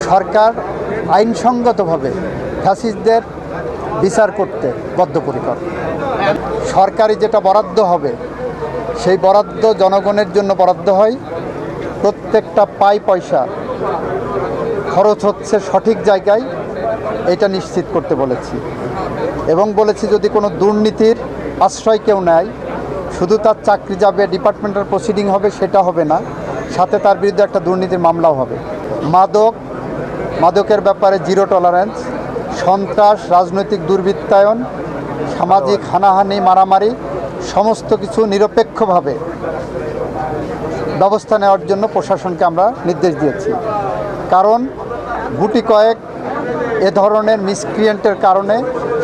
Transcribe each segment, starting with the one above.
সরকার আইনসঙ্গতভাবে ফ্যাসিস্টদের বিচার করতে বদ্ধপরিকর। সরকারি যেটা বরাদ্দ হবে সেই বরাদ্দ জনগণের জন্য বরাদ্দ হয়, প্রত্যেকটা পয়সা খরচ হচ্ছে সঠিক জায়গায়, এটা নিশ্চিত করতে বলেছি। এবং বলেছি যদি কোনো দুর্নীতির আশ্রয় কেউ নেয়, শুধু তার চাকরি যাবে, ডিপার্টমেন্টাল প্রসিডিং হবে সেটা হবে না, সাথে তার বিরুদ্ধে একটা দুর্নীতির মামলাও হবে। মাদকের ব্যাপারে জিরো টলারেন্স, সন্ত্রাস, রাজনৈতিক দুর্বৃত্তায়ন, সামাজিক হানাহানি, মারামারি সমস্ত কিছু নিরপেক্ষভাবে ব্যবস্থা নেওয়ার জন্য প্রশাসনকে আমরা নির্দেশ দিয়েছি। কারণ গুটি কয়েক এ ধরনের মিসক্রিয়েন্টের কারণে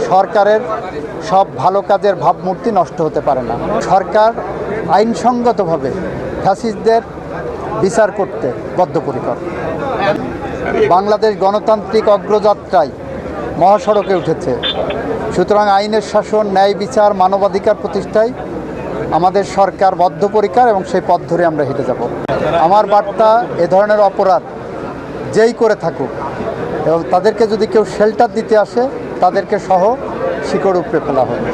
সরকারের সব ভালো কাজের ভাবমূর্তি নষ্ট হতে পারে না। সরকার আইনসঙ্গতভাবে ফ্যাসিস্টদের বিচার করতে বদ্ধপরিকর। বাংলাদেশ গণতান্ত্রিক অগ্রযাত্রায় মহাসড়কে উঠেছে, সুতরাং আইনের শাসন, ন্যায় বিচার, মানবাধিকার প্রতিষ্ঠায় আমাদের সরকার বদ্ধপরিকর এবং সেই পথ ধরে আমরা হেঁটে যাব। আমার বার্তা, এ ধরনের অপরাধ যেই করে থাকুক এবং তাদেরকে যদি কেউ শেল্টার দিতে আসে তাদেরকে সহ শিকড় উপড়ে ফেলা হবে।